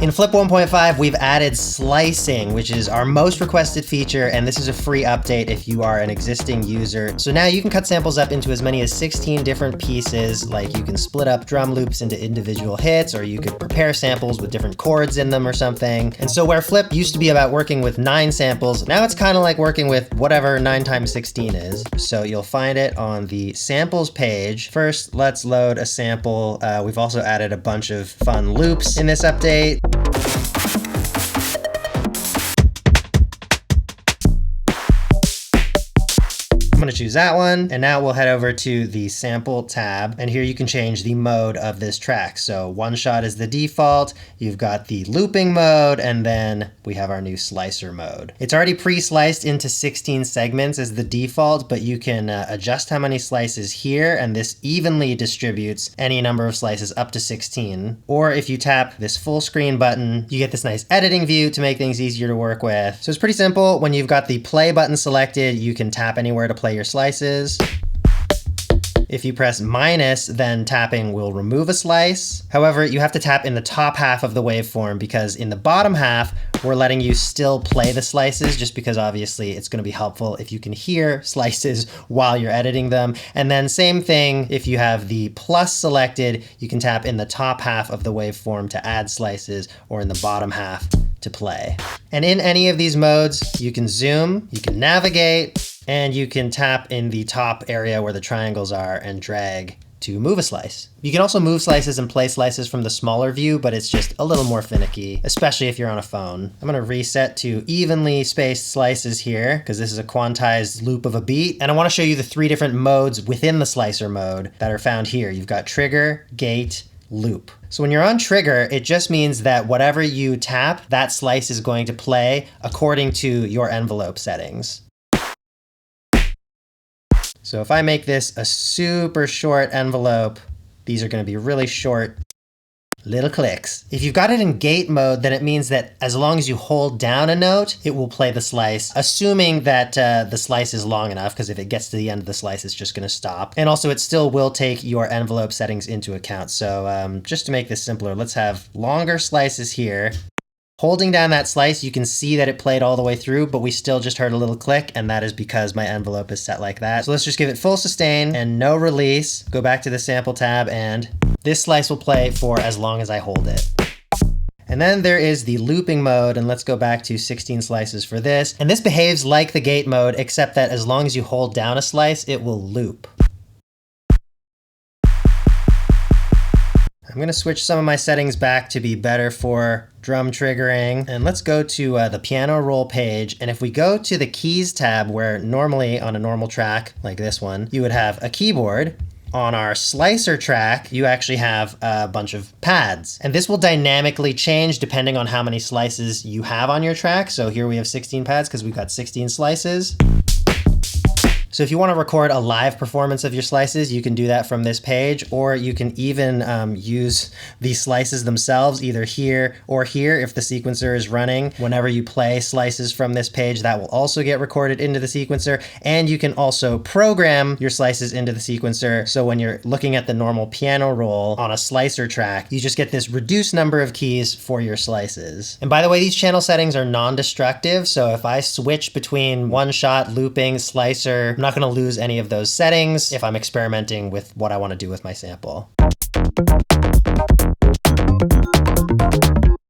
In Flip 1.5, we've added slicing, which is our most requested feature, and this is a free update if you are an existing user. So now you can cut samples up into as many as 16 different pieces, like you can split up drum loops into individual hits, or you could prepare samples with different chords in them or something. And so where Flip used to be about working with 9 samples, now it's kind of like working with whatever 9 times 16 is. So you'll find it on the samples page. First, let's load a sample. We've also added a bunch of fun loops in this update. I'm gonna choose that one, and now we'll head over to the sample tab, and here you can change the mode of this track. So one shot is the default, you've got the looping mode, and then we have our new slicer mode. It's already pre-sliced into 16 segments as the default, but you can adjust how many slices here, and this evenly distributes any number of slices up to 16. Or if you tap this full screen button, you get this nice editing view to make things easier to work with. So it's pretty simple. When you've got the play button selected, you can tap anywhere to play your slices. If you press minus, then tapping will remove a slice. However, you have to tap in the top half of the waveform because in the bottom half, we're letting you still play the slices just because obviously it's going to be helpful if you can hear slices while you're editing them. And then same thing, if you have the plus selected, you can tap in the top half of the waveform to add slices or in the bottom half to play. And in any of these modes, you can zoom, you can navigate, and you can tap in the top area where the triangles are and drag to move a slice. You can also move slices and play slices from the smaller view, but it's just a little more finicky, especially if you're on a phone. I'm gonna reset to evenly spaced slices here, because this is a quantized loop of a beat. And I wanna show you the 3 different modes within the slicer mode that are found here. You've got trigger, gate, loop. So when you're on trigger, it just means that whatever you tap, that slice is going to play according to your envelope settings. So if I make this a super short envelope, these are going to be really short little clicks. If you've got it in gate mode, then it means that as long as you hold down a note, it will play the slice, assuming that the slice is long enough, because if it gets to the end of the slice, it's just going to stop. And also it still will take your envelope settings into account. So just to make this simpler, let's have longer slices here. Holding down that slice, you can see that it played all the way through, but we still just heard a little click, and that is because my envelope is set like that. So let's just give it full sustain and no release. Go back to the sample tab, and this slice will play for as long as I hold it. And then there is the looping mode, and let's go back to 16 slices for this. And this behaves like the gate mode, except that as long as you hold down a slice, it will loop. I'm gonna switch some of my settings back to be better for drum triggering. And let's go to the piano roll page. And if we go to the keys tab, where normally on a normal track like this one, you would have a keyboard, on our slicer track, you actually have a bunch of pads. And this will dynamically change depending on how many slices you have on your track. So here we have 16 pads because we've got 16 slices. So if you want to record a live performance of your slices, you can do that from this page, or you can even use the slices themselves, either here or here if the sequencer is running. Whenever you play slices from this page, that will also get recorded into the sequencer, and you can also program your slices into the sequencer. So when you're looking at the normal piano roll on a slicer track, you just get this reduced number of keys for your slices. And by the way, these channel settings are non-destructive, so if I switch between one shot, looping, slicer, I'm not going to lose any of those settings if I'm experimenting with what I want to do with my sample.